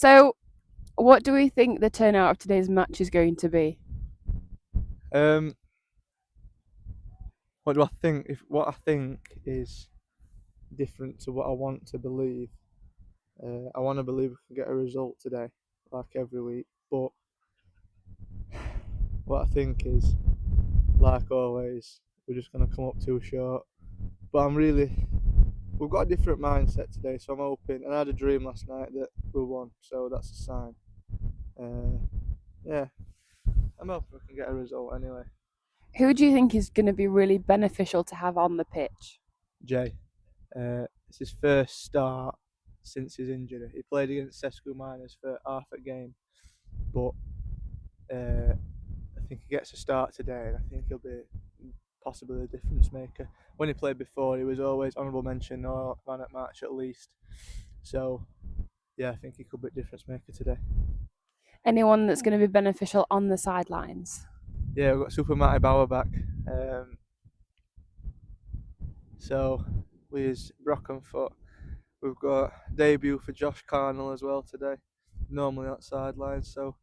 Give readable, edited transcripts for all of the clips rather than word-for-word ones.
So, what do we think the turnout of today's match is going to be? What do I think? What I think is different to what I want to believe. I want to believe we can get a result today, like every week. But what I think is, like always, we're just going to come up too short. But we've got a different mindset today, so I'm hoping. And I had a dream last night that we won, so that's a sign. Yeah, I'm hoping we can get a result anyway. Who do you think is going to be really beneficial to have on the pitch? Jay, it's his first start since his injury. He played against Sescu Miners for half a game, but I think he gets a start today, and I think he'll be possibly the difference maker. When he played before, he was always honourable mention or man at match at least. So, yeah, I think he could be a difference maker today. Anyone that's going to be beneficial on the sidelines? Yeah, we've got Super Matty Bauer back. So, with his broken foot, we've got debut for Josh Carnell as well today. Normally on sideline, so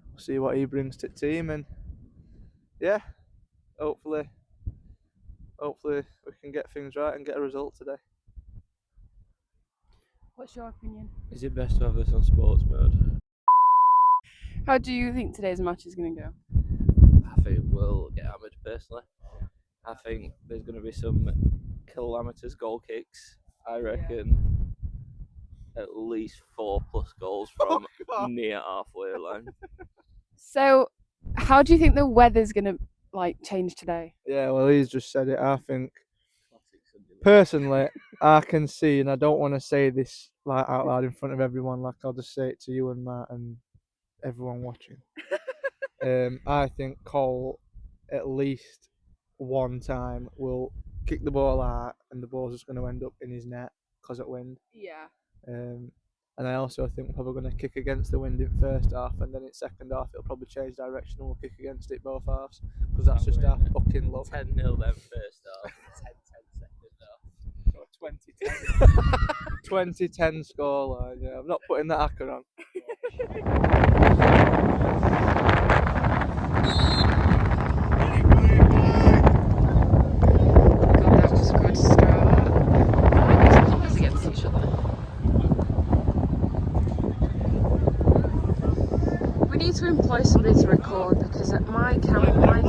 we'll see what he brings to the team, and yeah, hopefully we can get things right and get a result today. What's your opinion? Is it best to have this on sports mode? How do you think today's match is going to go? I think we'll get hammered personally. I think there's going to be some calamitous goal kicks. I reckon at least 4+ goals from near halfway line. So, how do you think the weather's going to change today? Yeah, well, he's just said it. I think personally, I can see, and I don't want to say this out loud in front of everyone. I'll just say it to you and Matt and everyone watching. I think Cole at least one time will kick the ball out, and the ball's just going to end up in his net because of wind. Yeah. And I also think we're probably going to kick against the wind in first half, and then in second half it'll probably change direction and we'll kick against it both halves, because that's just our fucking luck. 10-0 then first half, 10-10 second half. 2010 scoreline. Yeah, I'm not putting that hacker on. God, that was a good start. Against each other. We need to employ somebody to record, because at my camera, my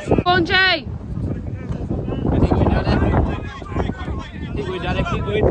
Come on, Jay! Keep going, Daddy, keep going.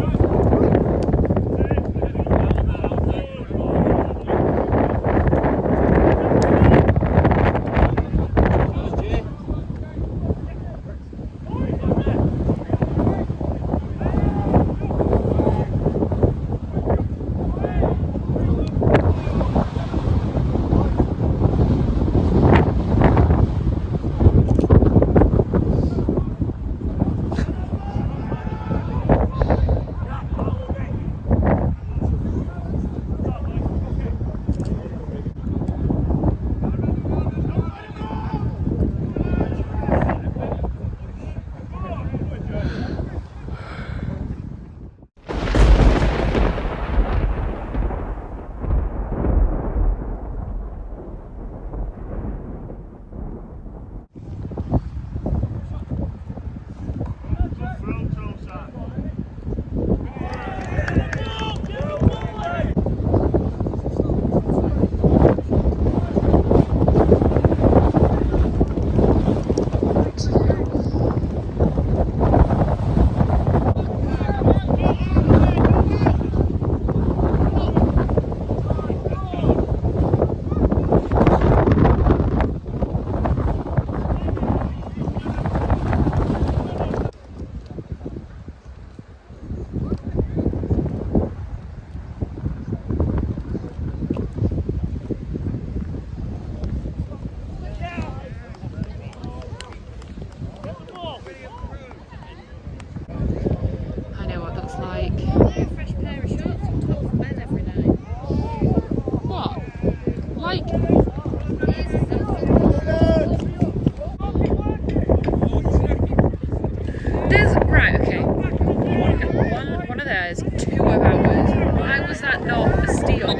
I know what that's like. Wear a fresh pair of shorts and top for men every night. What? Like, there's right, okay. One of players 2 of ours. Why was that not a steal?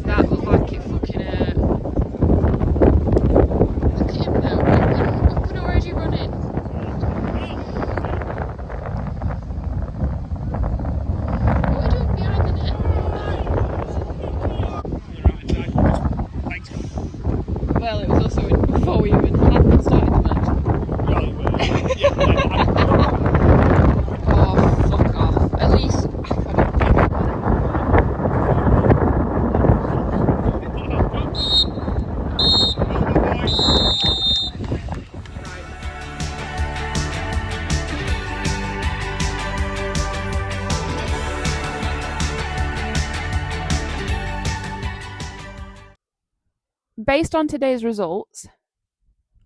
That looked like it fucking hurt. Look at him though. Up and already running. What are we doing behind the net? Well, it was also before we even had started the match. Oh, fuck off. At least. Based on today's results,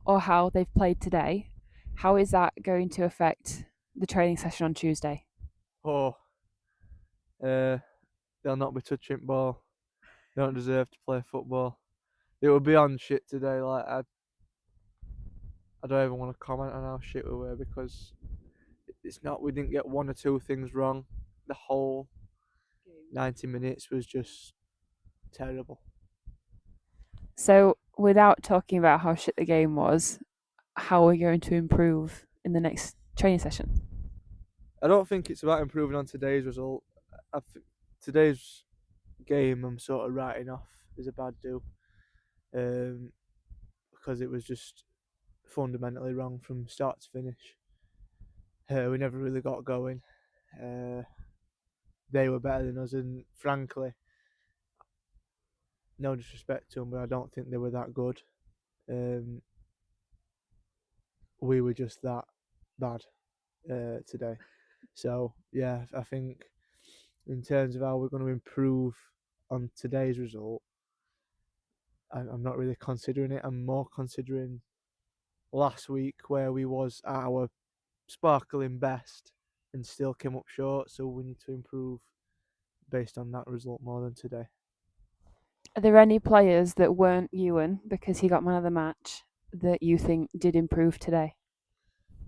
or how they've played today, how is that going to affect the training session on Tuesday? Oh, they'll not be touching ball. They don't deserve to play football. It will be on shit today. Like I don't even want to comment on how shit we were because it's not. We didn't get one or two things wrong. The whole 90 minutes was just terrible. So, without talking about how shit the game was, how are we going to improve in the next training session? I don't think it's about improving on today's result. Today's game I'm sort of writing off as a bad do, because it was just fundamentally wrong from start to finish. We never really got going. They were better than us, and frankly, no disrespect to them, but I don't think they were that good. We were just that bad today. So yeah, I think in terms of how we're going to improve on today's result, I'm not really considering it. I'm more considering last week where we was at our sparkling best and still came up short. So we need to improve based on that result more than today. Are there any players that weren't Ewan because he got man of the match that you think did improve today?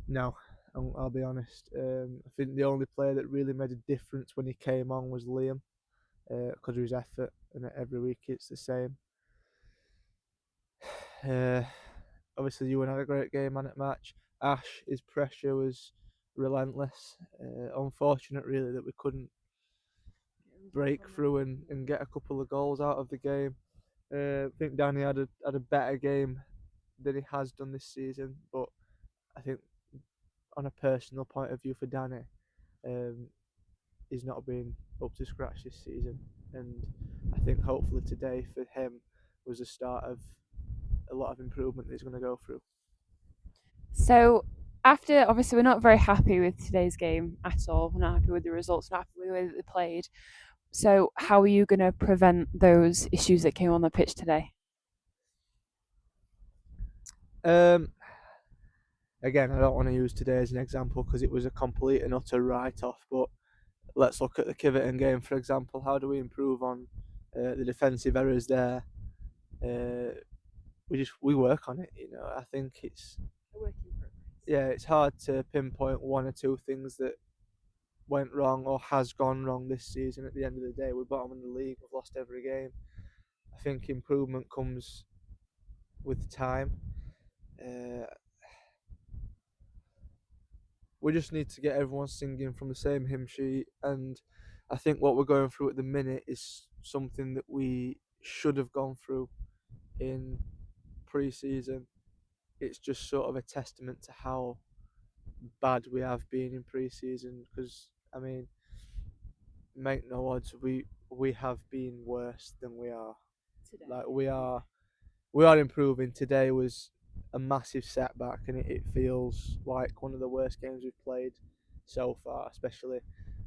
No, I'll be honest. I think the only player that really made a difference when he came on was Liam, because of his effort, and every week it's the same. Obviously, Ewan had a great game man at match. Ash, his pressure was relentless. Unfortunate, really, that we couldn't break through and get a couple of goals out of the game. I think Danny had a better game than he has done this season, but I think on a personal point of view for Danny, he's not been up to scratch this season, and I think hopefully today for him was the start of a lot of improvement that he's going to go through. So, after obviously we're not very happy with today's game at all. We're not happy with the results, not happy with the way that they played. So, how are you going to prevent those issues that came on the pitch today? Again, I don't want to use today as an example because it was a complete and utter write-off. But let's look at the Kiverton game, for example. How do we improve on the defensive errors there? We work on it. I think it's A work in progress. yeah, it's hard to pinpoint one or two things that went wrong or has gone wrong this season. At the end of the day, we're bottom in the league. We've lost every game. I think improvement comes with time. We just need to get everyone singing from the same hymn sheet, and I think what we're going through at the minute is something that we should have gone through in pre-season. It's just sort of a testament to how bad we have been in pre-season, because I mean make no odds, we have been worse than we are. Today. Like we are improving. Today was a massive setback, and it feels like one of the worst games we've played so far. Especially,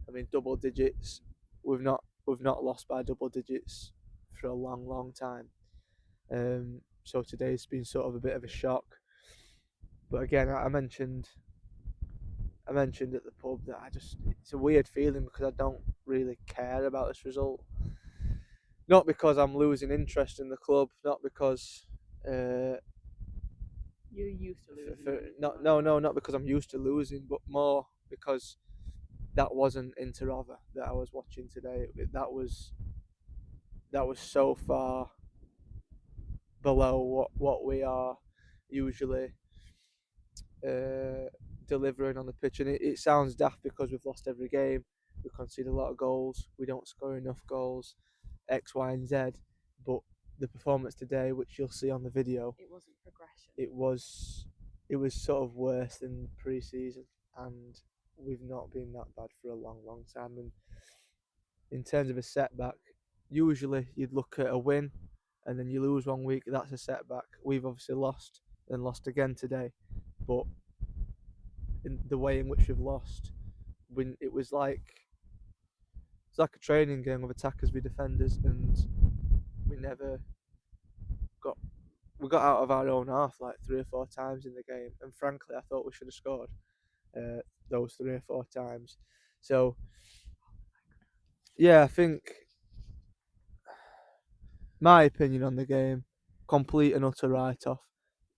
I mean, double digits. We've not lost by double digits for a long time. So today's been sort of a bit of a shock. But again, I mentioned at the pub that it's a weird feeling because I don't really care about this result. Not because I'm losing interest in the club, not because You're used to losing. not because I'm used to losing, but more because that wasn't Inter Rother that I was watching today. That was so far below what we are usually delivering on the pitch, and it sounds daft because we've lost every game, we concede a lot of goals, we don't score enough goals, X, Y, and Z. But the performance today, which you'll see on the video, It wasn't progression. it was sort of worse than pre-season, and we've not been that bad for a long time. And in terms of a setback, usually you'd look at a win, and then you lose 1 week. That's a setback. We've obviously lost, and lost again today, but in the way in which we've lost, when it's like a training game of attackers v defenders, and we never got we got out of our own half like 3 or 4 times in the game, and frankly, I thought we should have scored those 3 or 4 times. So yeah, I think my opinion on the game, complete and utter write-off.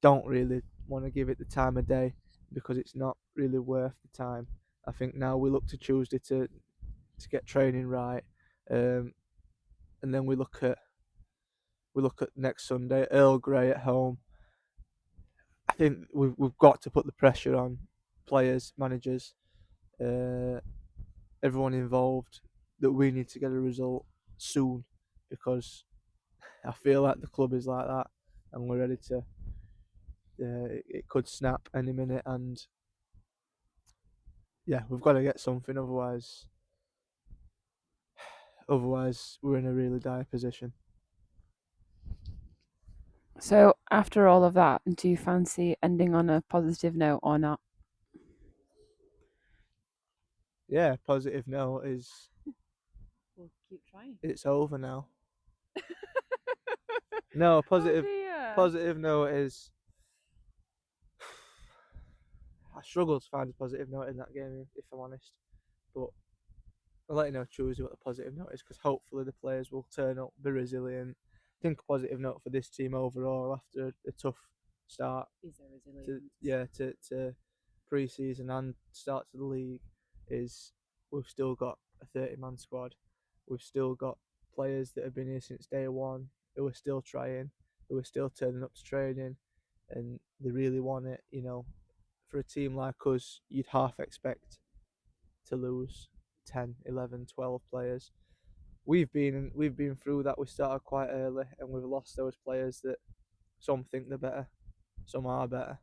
Don't really want to give it the time of day because it's not really worth the time. I think now we look to Tuesday to get training right, and then we look at next Sunday, Earl Grey at home. I think we've got to put the pressure on players, managers, everyone involved, that we need to get a result soon, because I feel like the club is like that, and we're ready to. It could snap any minute, and yeah, we've got to get something. Otherwise, we're in a really dire position. So after all of that, do you fancy ending on a positive note or not? Yeah, positive note is We'll keep trying. it's over now. No, positive Oh dear. positive note is I struggle to find a positive note in that game, if I'm honest. But I'll let you know Tuesday what the positive note is, because hopefully the players will turn up, be resilient. I think a positive note for this team overall after a tough start Is there resilience? to pre-season and start to the league is we've still got a 30-man squad. We've still got players that have been here since day one, who are still trying, who are still turning up to training, and they really want it. For a team like us, you'd half expect to lose 10, 11, 12 players. We've been through that. We started quite early, and we've lost those players that some think they're better, some are better.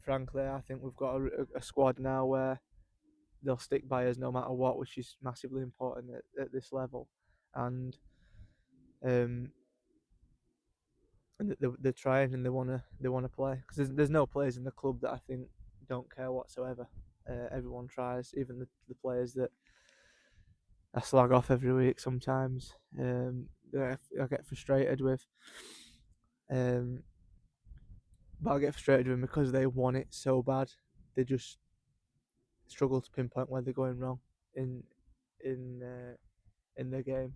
Frankly, I think we've got a squad now where they'll stick by us no matter what, which is massively important at this level. And they're trying, and they wanna play, because there's no players in the club that I think don't care whatsoever. Everyone tries, even the players that I slag off every week sometimes. That I get frustrated with. But I get frustrated with them because they want it so bad. They just struggle to pinpoint where they're going wrong in in uh, in their game.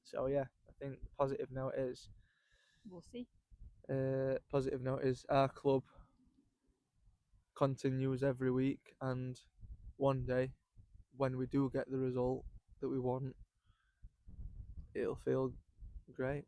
So yeah, I think positive note is We'll see. our club continues every week, and one day when we do get the result that we want, it'll feel great.